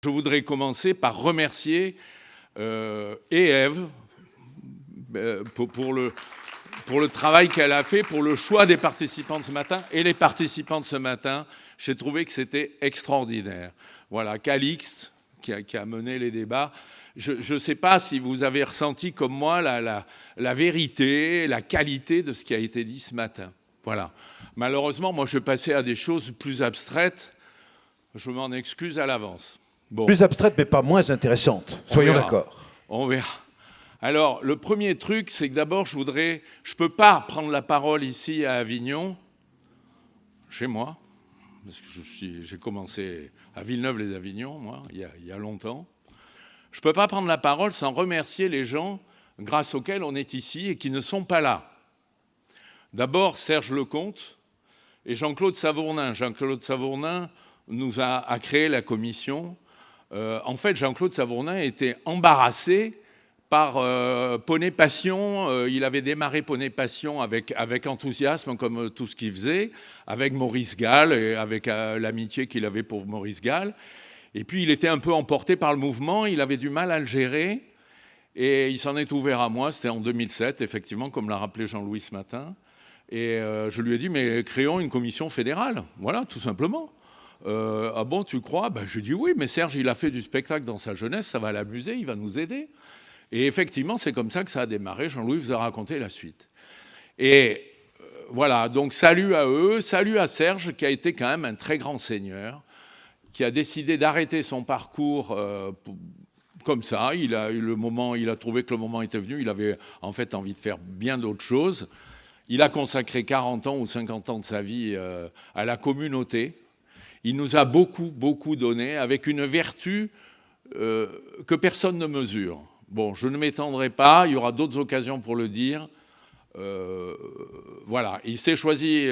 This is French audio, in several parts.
Je voudrais commencer par remercier Ève pour le travail qu'elle a fait, pour le choix des participants de ce matin. Et les participants de ce matin, j'ai trouvé que c'était extraordinaire. Voilà, Calixte, qui a mené les débats. Je ne sais pas si vous avez ressenti comme moi la vérité, la qualité de ce qui a été dit ce matin. Voilà. Malheureusement, moi, je passais à des choses plus abstraites. Je m'en excuse à l'avance. Bon. Plus abstraite, mais pas moins intéressante. Soyons d'accord. On verra. Alors, le premier truc, c'est que d'abord, je ne peux pas prendre la parole ici à Avignon, chez moi, parce que j'ai commencé à Villeneuve-les-Avignon, moi, il y a longtemps. Je ne peux pas prendre la parole sans remercier les gens grâce auxquels on est ici et qui ne sont pas là. D'abord, Serge Lecomte et Jean-Claude Savournin. Jean-Claude Savournin nous a créé la commission. En fait, Jean-Claude Savournin était embarrassé par Poney Passion. Il avait démarré Poney Passion avec enthousiasme, comme tout ce qu'il faisait, avec Maurice Gall et avec l'amitié qu'il avait pour Maurice Gall. Et puis, il était un peu emporté par le mouvement. Il avait du mal à le gérer. Et il s'en est ouvert à moi. C'était en 2007, effectivement, comme l'a rappelé Jean-Louis ce matin. Et je lui ai dit, mais créons une commission fédérale. Voilà, tout simplement. Ah bon, tu crois? Je dis oui, mais Serge, il a fait du spectacle dans sa jeunesse, ça va l'amuser, il va nous aider. Et effectivement, c'est comme ça que ça a démarré. Jean-Louis vous a raconté la suite. Et voilà, donc salut à eux, salut à Serge, qui a été quand même un très grand seigneur, qui a décidé d'arrêter son parcours comme ça. Il a trouvé que le moment était venu, il avait en fait envie de faire bien d'autres choses. Il a consacré 40 ans ou 50 ans de sa vie à la communauté. Il nous a beaucoup, beaucoup donné, avec une vertu que personne ne mesure. Bon, je ne m'étendrai pas, il y aura d'autres occasions pour le dire. Voilà, il s'est choisi,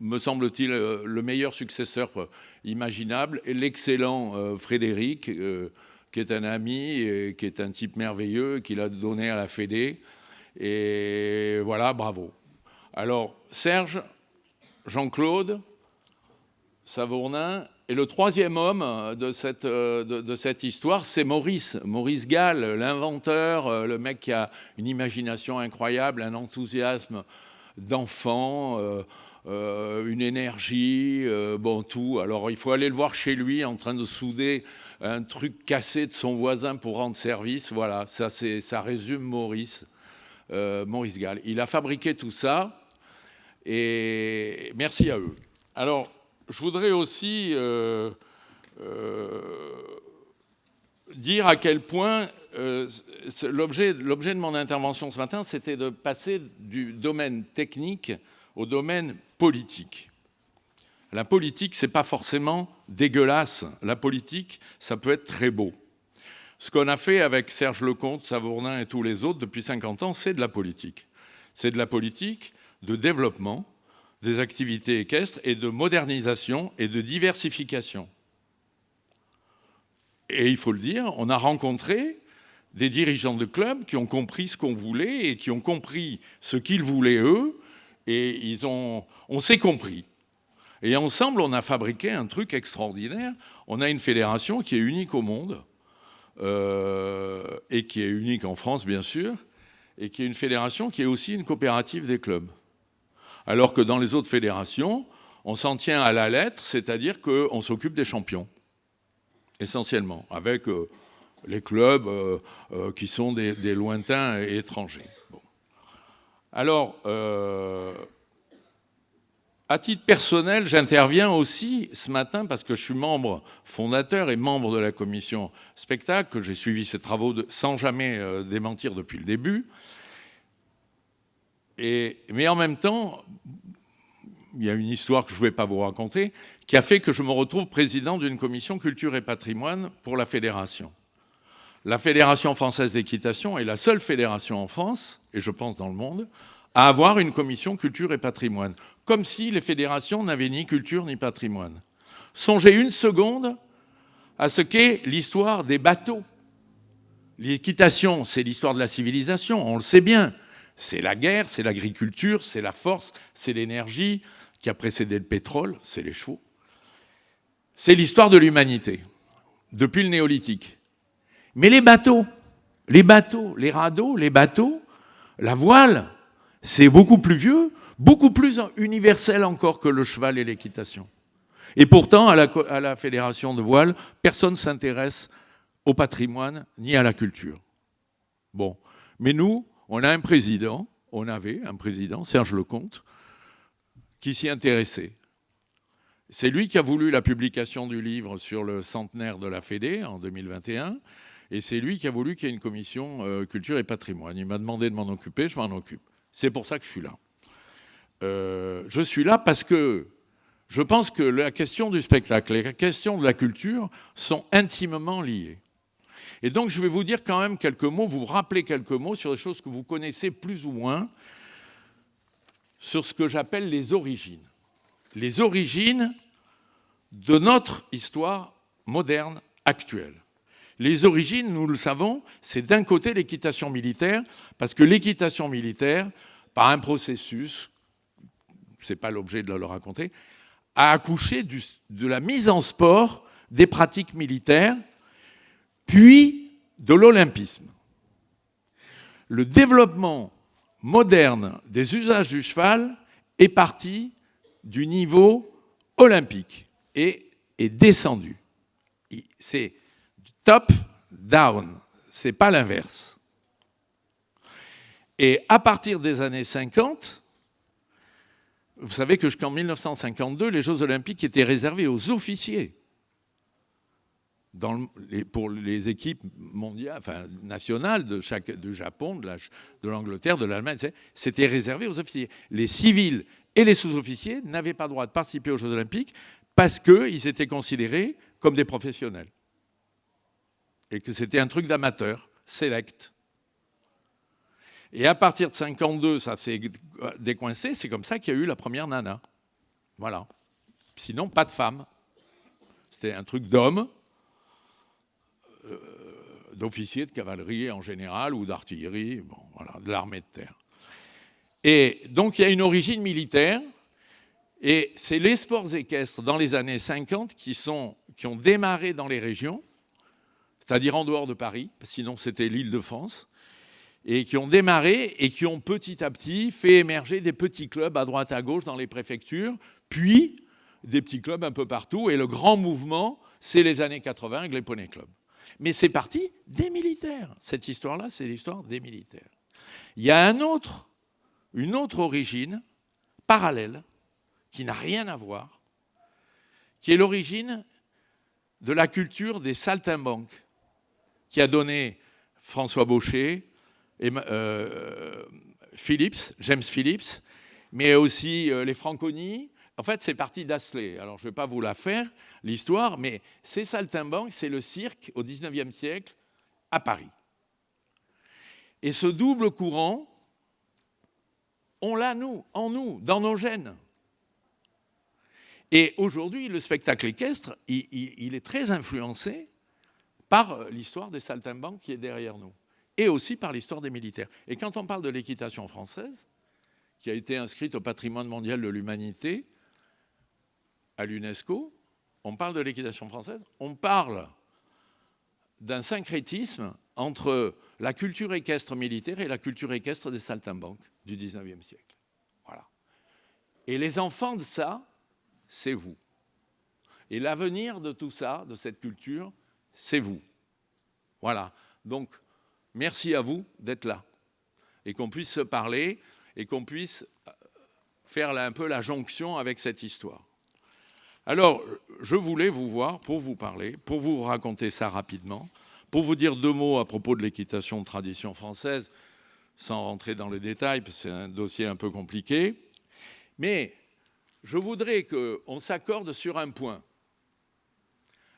me semble-t-il, le meilleur successeur imaginable, et l'excellent Frédéric, qui est un ami, et qui est un type merveilleux, qu'il a donné à la Fédé. Et voilà, bravo. Alors, Serge, Jean-Claude Savournin, et le troisième homme de cette histoire, c'est Maurice Gall, l'inventeur, le mec qui a une imagination incroyable, un enthousiasme d'enfant, une énergie, bon, tout. Alors, il faut aller le voir chez lui en train de souder un truc cassé de son voisin pour rendre service. Voilà, ça résume Maurice Gall. Il a fabriqué tout ça, et merci à eux. Alors, je voudrais aussi dire à quel point l'objet de mon intervention ce matin, c'était de passer du domaine technique au domaine politique. La politique, c'est pas forcément dégueulasse. La politique, ça peut être très beau. Ce qu'on a fait avec Serge Lecomte, Savournin et tous les autres depuis 50 ans, c'est de la politique. C'est de la politique de développement des activités équestres et de modernisation et de diversification. Et il faut le dire, on a rencontré des dirigeants de clubs qui ont compris ce qu'on voulait et qui ont compris ce qu'ils voulaient eux, et on s'est compris. Et ensemble, on a fabriqué un truc extraordinaire. On a une fédération qui est unique au monde, et qui est unique en France, bien sûr, et qui est une fédération qui est aussi une coopérative des clubs. Alors que dans les autres fédérations, on s'en tient à la lettre, c'est-à-dire qu'on s'occupe des champions, essentiellement, avec les clubs qui sont des lointains et étrangers. Bon. Alors, à titre personnel, j'interviens aussi ce matin parce que je suis membre fondateur et membre de la commission spectacle, que j'ai suivi ces travaux sans jamais démentir depuis le début. Mais en même temps, il y a une histoire que je ne vais pas vous raconter, qui a fait que je me retrouve président d'une commission culture et patrimoine pour la fédération. La Fédération française d'équitation est la seule fédération en France, et je pense dans le monde, à avoir une commission culture et patrimoine, comme si les fédérations n'avaient ni culture ni patrimoine. Songez une seconde à ce qu'est l'histoire des bateaux. L'équitation, c'est l'histoire de la civilisation, on le sait bien. C'est la guerre, c'est l'agriculture, c'est la force, c'est l'énergie qui a précédé le pétrole, c'est les chevaux. C'est l'histoire de l'humanité. depuis le néolithique. Mais les bateaux, les radeaux, les bateaux, la voile, c'est beaucoup plus vieux, beaucoup plus universel encore que le cheval et l'équitation. Et pourtant, à la Fédération de voile, personne ne s'intéresse au patrimoine ni à la culture. Bon, mais nous, on avait un président, Serge Lecomte, qui s'y intéressait. C'est lui qui a voulu la publication du livre sur le centenaire de la Fédé en 2021, et c'est lui qui a voulu qu'il y ait une commission culture et patrimoine. Il m'a demandé de m'en occuper, je m'en occupe. C'est pour ça que je suis là. Je suis là parce que je pense que la question du spectacle et la question de la culture sont intimement liées. Et donc je vais vous dire quand même quelques mots, vous rappeler quelques mots sur des choses que vous connaissez plus ou moins, sur ce que j'appelle les origines. Les origines de notre histoire moderne actuelle. Les origines, nous le savons, c'est d'un côté l'équitation militaire, parce que l'équitation militaire, par un processus, ce n'est pas l'objet de le raconter, a accouché de la mise en sport des pratiques militaires, puis de l'olympisme. Le développement moderne des usages du cheval est parti du niveau olympique et est descendu. C'est top down, c'est pas l'inverse. Et à partir des années 50, vous savez que jusqu'en 1952, les Jeux olympiques étaient réservés aux officiers. Pour les équipes mondiales, enfin, nationales du Japon, de l'Angleterre, de l'Allemagne, c'était réservé aux officiers. Les civils et les sous-officiers n'avaient pas le droit de participer aux Jeux olympiques parce qu'ils étaient considérés comme des professionnels. Et que c'était un truc d'amateur, select. Et à partir de 1952, ça s'est décoincé. C'est comme ça qu'il y a eu la première nana. Voilà. Sinon, pas de femme. C'était un truc d'homme, d'officiers de cavalerie en général, ou d'artillerie, bon, voilà, de l'armée de terre. Et donc, il y a une origine militaire. Et c'est les sports équestres dans les années 50 qui ont démarré dans les régions, c'est-à-dire en dehors de Paris, sinon c'était l'Île-de-France, et qui ont démarré et qui ont petit à petit fait émerger des petits clubs à droite à gauche dans les préfectures, puis des petits clubs un peu partout. Et le grand mouvement, c'est les années 80 avec les Poney Clubs. Mais c'est parti des militaires. Cette histoire-là, c'est l'histoire des militaires. Il y a une autre origine parallèle, qui n'a rien à voir, qui est l'origine de la culture des saltimbanques, qui a donné François Baucher, et, James Phillips, mais aussi les Franconi. En fait, c'est parti d'Astley. Alors, je ne vais pas vous la faire, l'histoire, mais ces saltimbanques, c'est le cirque au XIXe siècle à Paris. Et ce double courant, on l'a, en nous, dans nos gènes. Et aujourd'hui, le spectacle équestre, il est très influencé par l'histoire des saltimbanques qui est derrière nous, et aussi par l'histoire des militaires. Et quand on parle de l'équitation française, qui a été inscrite au patrimoine mondial de l'humanité, à l'UNESCO, on parle de l'équitation française, on parle d'un syncrétisme entre la culture équestre militaire et la culture équestre des saltimbanques du XIXe siècle. Voilà. Et les enfants de ça, c'est vous. Et l'avenir de tout ça, de cette culture, c'est vous. Voilà. Donc, merci à vous d'être là. Et qu'on puisse se parler et qu'on puisse faire un peu la jonction avec cette histoire. Alors, je voulais vous voir pour vous parler, pour vous raconter ça rapidement, pour vous dire deux mots à propos de l'équitation de tradition française, sans rentrer dans les détails, parce que c'est un dossier un peu compliqué. Mais je voudrais qu'on s'accorde sur un point.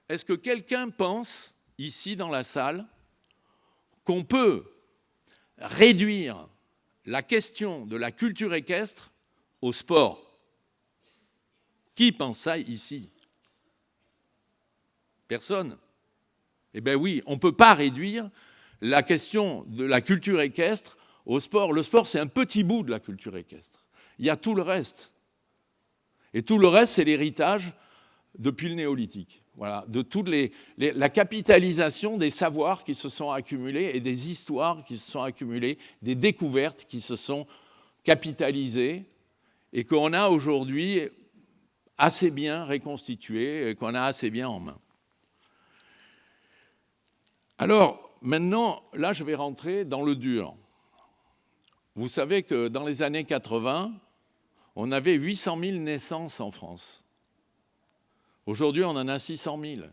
Est-ce que quelqu'un pense, ici dans la salle, qu'on peut réduire la question de la culture équestre au sport? Qui pense ça ici? Personne? Eh bien oui, on ne peut pas réduire la question de la culture équestre au sport. Le sport, c'est un petit bout de la culture équestre. Il y a tout le reste. Et tout le reste, c'est l'héritage depuis le néolithique. Voilà, de toute la capitalisation des savoirs qui se sont accumulés et des histoires qui se sont accumulées, des découvertes qui se sont capitalisées et qu'on a aujourd'hui assez bien reconstituées et qu'on a assez bien en main. Alors, maintenant, là, je vais rentrer dans le dur. Vous savez que dans les années 80, on avait 800 000 naissances en France. Aujourd'hui, on en a 600 000,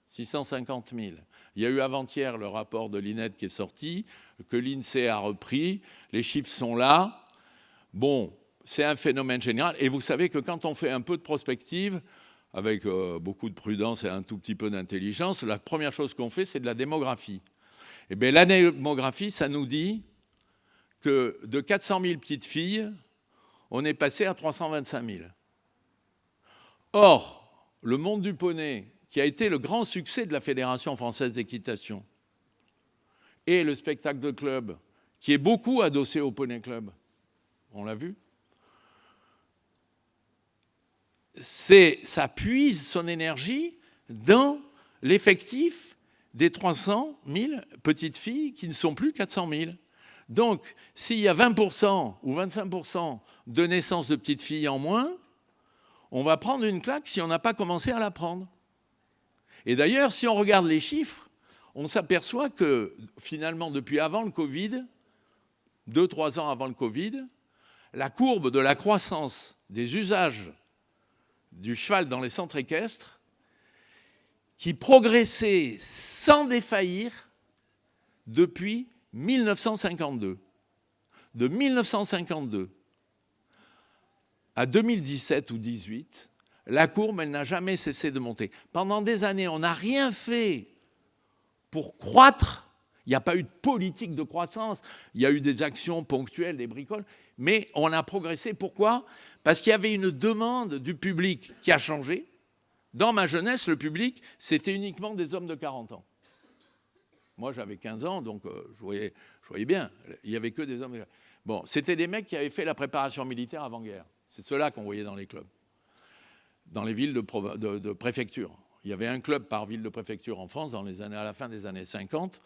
650 000. Il y a eu avant-hier le rapport de l'INED qui est sorti, que l'INSEE a repris. Les chiffres sont là. Bon, c'est un phénomène général. Et vous savez que quand on fait un peu de prospective, avec beaucoup de prudence et un tout petit peu d'intelligence, la première chose qu'on fait, c'est de la démographie. Eh bien, la démographie, ça nous dit que de 400 000 petites filles, on est passé à 325 000. Or, le monde du poney, qui a été le grand succès de la Fédération française d'équitation, et le spectacle de club, qui est beaucoup adossé au poney club, on l'a vu, ça puise son énergie dans l'effectif des 300 000 petites filles qui ne sont plus 400 000. Donc, s'il y a 20% ou 25% de naissances de petites filles en moins, on va prendre une claque si on n'a pas commencé à la prendre. Et d'ailleurs, si on regarde les chiffres, on s'aperçoit que finalement, depuis avant le Covid, 2-3 ans avant le Covid, la courbe de la croissance des usages du cheval dans les centres équestres, qui progressait sans défaillir depuis 1952. De 1952 à 2017 ou 2018, la courbe, elle n'a jamais cessé de monter. Pendant des années, on n'a rien fait pour croître. Il n'y a pas eu de politique de croissance. Il y a eu des actions ponctuelles, des bricoles. Mais on a progressé. Pourquoi ? Parce qu'il y avait une demande du public qui a changé. Dans ma jeunesse, le public, c'était uniquement des hommes de 40 ans. Moi, j'avais 15 ans, donc je voyais bien. Il n'y avait que des hommes. Bon, c'était des mecs qui avaient fait la préparation militaire avant-guerre. C'est ceux-là qu'on voyait dans les clubs, dans les villes de préfecture. Il y avait un club par ville de préfecture en France à la fin des années 50.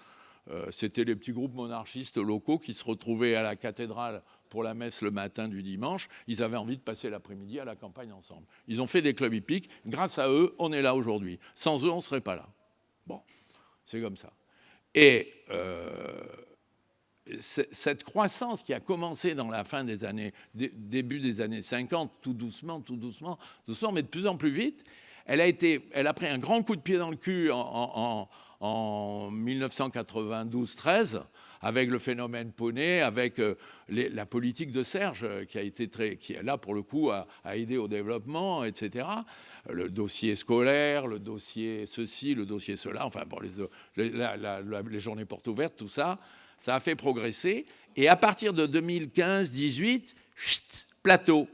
C'était les petits groupes monarchistes locaux qui se retrouvaient à la cathédrale pour la messe le matin du dimanche. Ils avaient envie de passer l'après-midi à la campagne ensemble. Ils ont fait des clubs hippiques. Grâce à eux, on est là aujourd'hui. Sans eux, on ne serait pas là. Bon, c'est comme ça. Et cette croissance qui a commencé dans la fin des années, début des années 50, tout doucement, mais de plus en plus vite, elle a pris un grand coup de pied dans le cul en 1992-13, avec le phénomène poney, avec la politique de Serge, qui est là pour le coup à aider au développement, etc. Le dossier scolaire, le dossier ceci, le dossier cela, enfin bon, les journées portes ouvertes, tout ça, ça a fait progresser. Et à partir de 2015-18, plateau.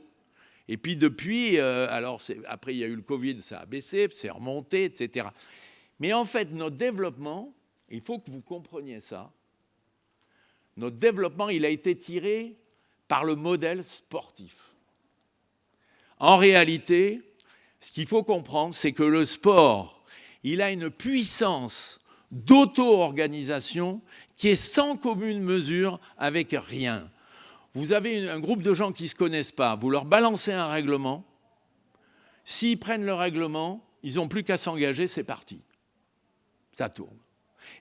Et puis depuis, après il y a eu le Covid, ça a baissé, c'est remonté, etc. Mais en fait, notre développement, il faut que vous compreniez ça, notre développement, il a été tiré par le modèle sportif. En réalité, ce qu'il faut comprendre, c'est que le sport, il a une puissance d'auto-organisation qui est sans commune mesure avec rien. Vous avez un groupe de gens qui ne se connaissent pas, vous leur balancez un règlement, s'ils prennent le règlement, ils n'ont plus qu'à s'engager, c'est parti. Ça tourne.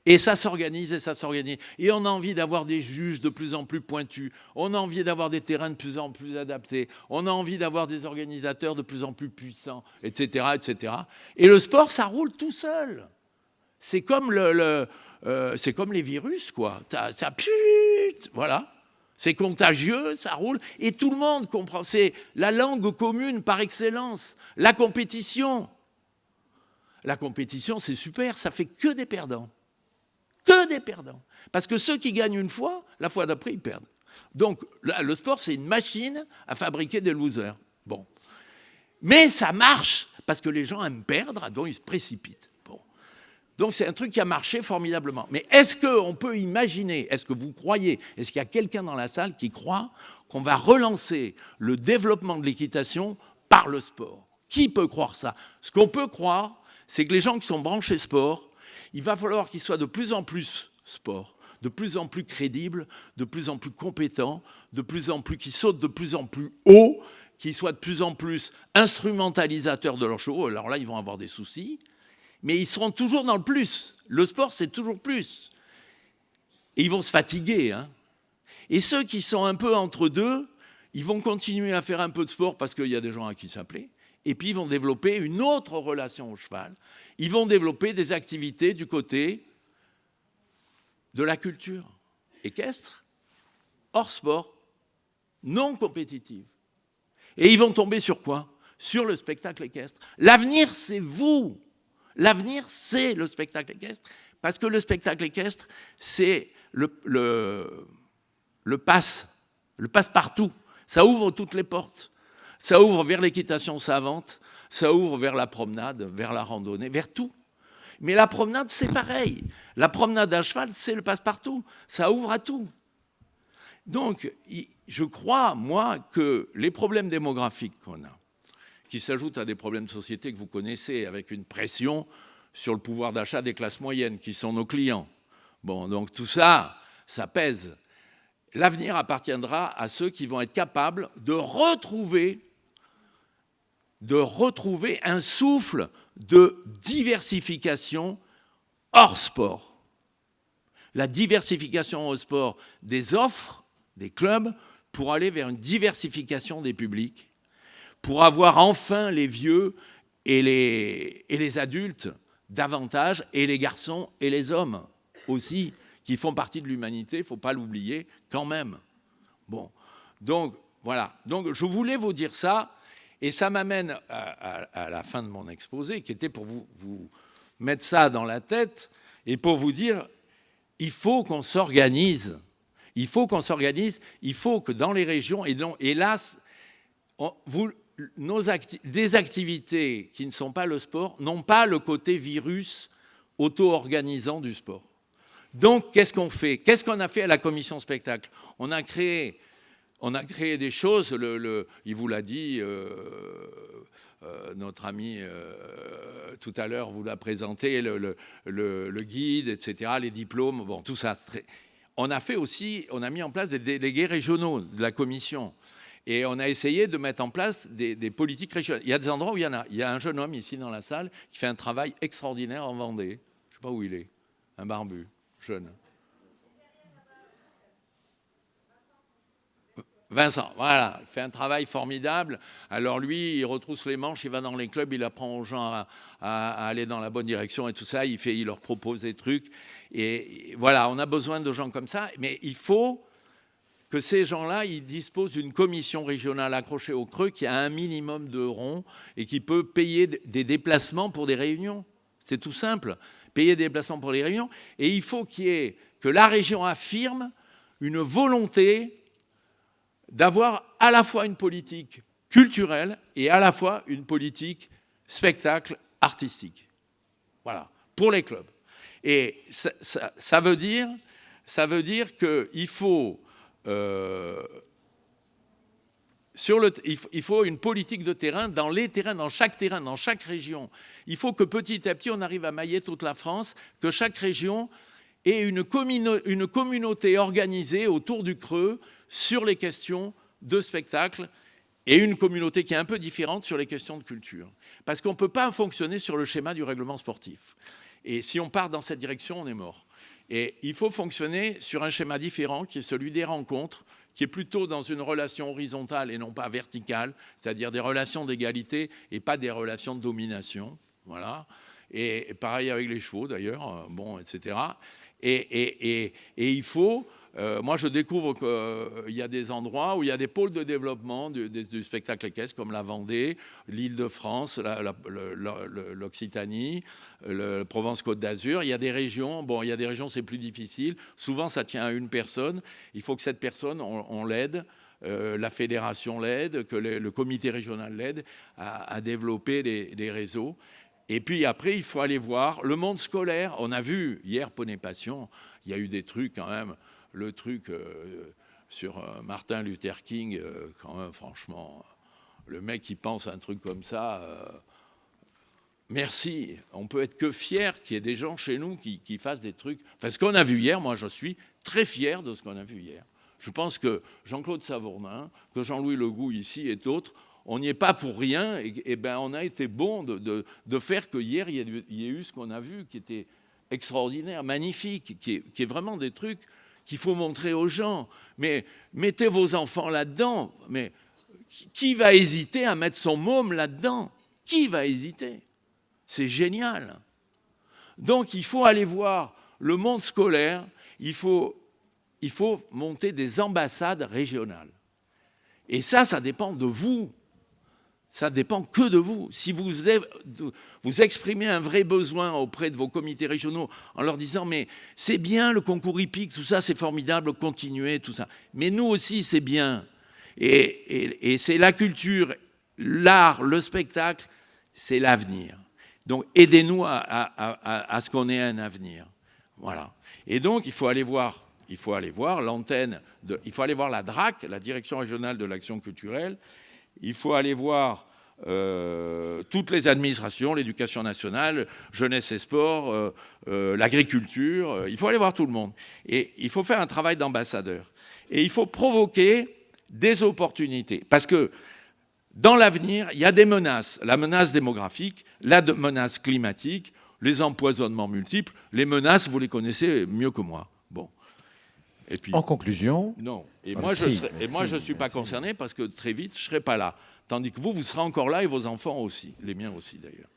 Et ça s'organise, et ça s'organise. Et on a envie d'avoir des juges de plus en plus pointus, on a envie d'avoir des terrains de plus en plus adaptés, on a envie d'avoir des organisateurs de plus en plus puissants, etc., etc. Et le sport, ça roule tout seul. C'est comme, c'est comme les virus, quoi. Ça pute, voilà. C'est contagieux, ça roule, et tout le monde comprend. C'est la langue commune par excellence, la compétition. La compétition, c'est super, ça fait que des perdants. Que des perdants. Parce que ceux qui gagnent une fois, la fois d'après, ils perdent. Donc, le sport, c'est une machine à fabriquer des losers. Bon. Mais ça marche, parce que les gens aiment perdre, donc ils se précipitent. Bon. Donc, c'est un truc qui a marché formidablement. Mais est-ce qu'on peut imaginer, est-ce que vous croyez, est-ce qu'il y a quelqu'un dans la salle qui croit qu'on va relancer le développement de l'équitation par le sport ? Qui peut croire ça? Ce qu'on peut croire, c'est que les gens qui sont branchés sport, il va falloir qu'ils soient de plus en plus sport, de plus en plus crédibles, de plus en plus compétents, de plus en plus qui sautent de plus en plus haut, qui soient de plus en plus instrumentalisateurs de leur show. Alors là, ils vont avoir des soucis, mais ils seront toujours dans le plus. Le sport, c'est toujours plus. Et ils vont se fatiguer. Hein. Et ceux qui sont un peu entre deux, ils vont continuer à faire un peu de sport parce qu'il y a des gens à qui ça plaît. Et puis, ils vont développer une autre relation au cheval. Ils vont développer des activités du côté de la culture équestre, hors sport, non compétitive. Et ils vont tomber sur quoi? Sur le spectacle équestre. L'avenir, c'est vous. L'avenir, c'est le spectacle équestre. Parce que le spectacle équestre, c'est le passe-partout. Ça ouvre toutes les portes. Ça ouvre vers l'équitation savante, ça ouvre vers la promenade, vers la randonnée, vers tout. Mais la promenade, c'est pareil. La promenade à cheval, c'est le passe-partout. Ça ouvre à tout. Donc, je crois, moi, que les problèmes démographiques qu'on a, qui s'ajoutent à des problèmes de société que vous connaissez, avec une pression sur le pouvoir d'achat des classes moyennes, qui sont nos clients. Bon, donc tout ça, ça pèse. L'avenir appartiendra à ceux qui vont être capables de retrouver un souffle de diversification hors sport. La diversification hors sport des offres, des clubs, pour aller vers une diversification des publics, pour avoir enfin les vieux et les adultes davantage, et les garçons et les hommes aussi, qui font partie de l'humanité, il ne faut pas l'oublier quand même. Bon, donc voilà. Donc je voulais vous dire ça, et ça m'amène à la fin de mon exposé, qui était pour vous mettre ça dans la tête, et pour vous dire, il faut qu'on s'organise. Il faut qu'on s'organise, il faut que dans les régions, et hélas, des activités qui ne sont pas le sport n'ont pas le côté virus auto-organisant du sport. Donc, qu'est-ce qu'on fait? Qu'est-ce qu'on a fait à la commission spectacle? On a créé des choses, il vous l'a dit, notre ami tout à l'heure vous l'a présenté, le guide, etc., les diplômes, bon, tout ça. On a mis en place des délégués régionaux de la commission. Et on a essayé de mettre en place des politiques régionales. Il y a des endroits où il y en a. Il y a un jeune homme ici dans la salle qui fait un travail extraordinaire en Vendée. Je ne sais pas où il est. Un barbu, jeune. Vincent, voilà, il fait un travail formidable. Alors lui, il retrousse les manches, il va dans les clubs, il apprend aux gens à aller dans la bonne direction et tout ça. Il leur propose des trucs. Et voilà, on a besoin de gens comme ça. Mais il faut que ces gens-là, ils disposent d'une commission régionale accrochée au creux qui a un minimum de ronds et qui peut payer des déplacements pour des réunions. C'est tout simple, payer des déplacements pour les réunions. Et il faut que la région affirme une volonté d'avoir à la fois une politique culturelle et à la fois une politique spectacle artistique. Voilà, pour les clubs. Et ça veut dire qu'il faut... il faut une politique de terrain dans les terrains, dans chaque région. Il faut que petit à petit, on arrive à mailler toute la France, que chaque région ait une communauté organisée autour du creux sur les questions de spectacle et une communauté qui est un peu différente sur les questions de culture. Parce qu'on ne peut pas fonctionner sur le schéma du règlement sportif. Et si on part dans cette direction, on est mort. Et il faut fonctionner sur un schéma différent qui est celui des rencontres, qui est plutôt dans une relation horizontale et non pas verticale, c'est-à-dire des relations d'égalité et pas des relations de domination. Voilà. Et pareil avec les chevaux d'ailleurs, bon, etc. Et il faut... moi, je découvre qu'il y a des endroits où il y a des pôles de développement du spectacle équestre, comme la Vendée, l'Île-de-France, l'Occitanie, le Provence-Côte d'Azur. Il y a des régions, c'est plus difficile. Souvent, ça tient à une personne. Il faut que cette personne, on l'aide. La fédération l'aide, que le comité régional l'aide à développer les réseaux. Et puis après, il faut aller voir le monde scolaire. On a vu hier Poney Passion, il y a eu des trucs quand même. Le truc sur Martin Luther King, quand même, franchement, le mec qui pense à un truc comme ça, merci. On peut être que fier qu'il y ait des gens chez nous qui fassent des trucs. Enfin, ce qu'on a vu hier, moi, je suis très fier de ce qu'on a vu hier. Je pense que Jean-Claude Savournin, que Jean-Louis Legout ici et d'autres, on n'y est pas pour rien. Et ben, on a été bon de faire que hier, il y ait eu ce qu'on a vu, qui était extraordinaire, magnifique, qui est vraiment des trucs qu'il faut montrer aux gens. Mais mettez vos enfants là-dedans. Mais qui va hésiter à mettre son môme là-dedans? Qui va hésiter? C'est génial. Donc, il faut aller voir le monde scolaire. Il faut monter des ambassades régionales. Et ça dépend de vous. Ça dépend que de vous. Si vous exprimez un vrai besoin auprès de vos comités régionaux en leur disant « mais c'est bien le concours hippique, tout ça c'est formidable, continuez, tout ça. Mais nous aussi c'est bien. » Et c'est la culture, l'art, le spectacle, c'est l'avenir. Donc aidez-nous à ce qu'on ait un avenir. Voilà. Et donc il faut aller voir l'antenne, il faut aller voir la DRAC, la Direction régionale de l'action culturelle. Il faut aller voir toutes les administrations, l'éducation nationale, jeunesse et sport, l'agriculture. Il faut aller voir tout le monde. Et il faut faire un travail d'ambassadeur. Et il faut provoquer des opportunités. Parce que dans l'avenir, il y a des menaces. La menace démographique, la menace climatique, les empoisonnements multiples. Les menaces, vous les connaissez mieux que moi. Bon. Et puis, en conclusion... Non. Et moi, je ne suis pas concerné parce que très vite, je ne serai pas là. Tandis que vous serez encore là et vos enfants aussi. Les miens aussi, d'ailleurs.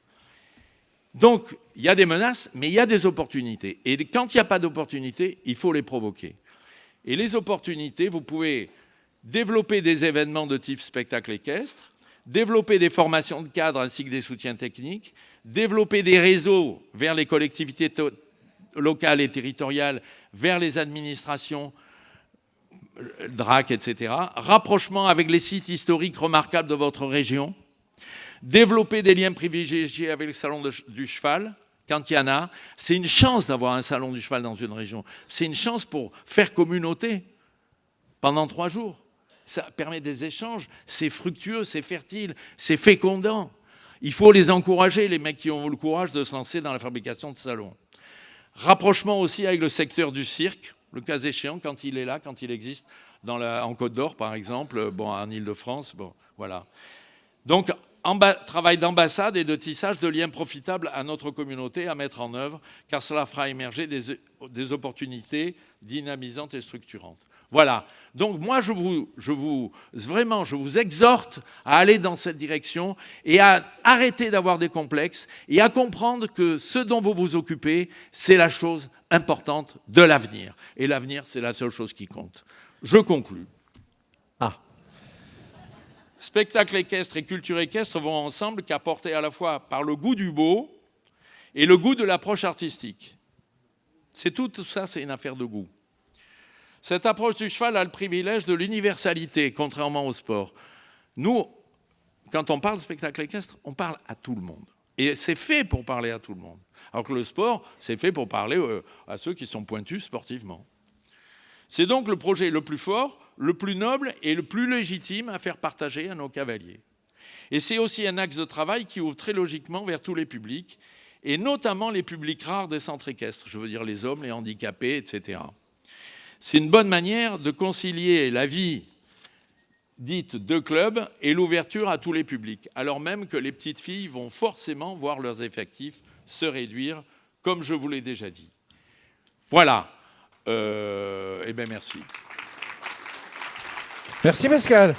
Donc, il y a des menaces, mais il y a des opportunités. Et quand il n'y a pas d'opportunités, il faut les provoquer. Et les opportunités, vous pouvez développer des événements de type spectacle équestre, développer des formations de cadres ainsi que des soutiens techniques, développer des réseaux vers les collectivités locales et territoriales, vers les administrations, DRAC, etc. Rapprochement avec les sites historiques remarquables de votre région. Développer des liens privilégiés avec le salon du cheval, quand il y en a. C'est une chance d'avoir un salon du cheval dans une région. C'est une chance pour faire communauté pendant 3 jours. Ça permet des échanges. C'est fructueux, c'est fertile, c'est fécondant. Il faut les encourager, les mecs qui ont le courage de se lancer dans la fabrication de salons. Rapprochement aussi avec le secteur du cirque, le cas échéant, quand il est là, quand il existe, en Côte d'Or, par exemple, en Île-de-France, voilà. Donc, travail d'ambassade et de tissage de liens profitables à notre communauté à mettre en œuvre, car cela fera émerger des opportunités dynamisantes et structurantes. Voilà. Donc moi, je vous exhorte à aller dans cette direction et à arrêter d'avoir des complexes et à comprendre que ce dont vous vous occupez, c'est la chose importante de l'avenir. Et l'avenir, c'est la seule chose qui compte. Je conclus. Spectacle équestre et culture équestre vont ensemble, car portés à la fois par le goût du beau et le goût de l'approche artistique. C'est tout ça, c'est une affaire de goût. Cette approche du cheval a le privilège de l'universalité, contrairement au sport. Nous, quand on parle de spectacle équestre, on parle à tout le monde. Et c'est fait pour parler à tout le monde. Alors que le sport, c'est fait pour parler à ceux qui sont pointus sportivement. C'est donc le projet le plus fort, le plus noble et le plus légitime à faire partager à nos cavaliers. Et c'est aussi un axe de travail qui ouvre très logiquement vers tous les publics, et notamment les publics rares des centres équestres, je veux dire les hommes, les handicapés, etc. C'est une bonne manière de concilier la vie dite de club et l'ouverture à tous les publics, alors même que les petites filles vont forcément voir leurs effectifs se réduire, comme je vous l'ai déjà dit. Voilà. Eh bien, merci. Merci Pascal.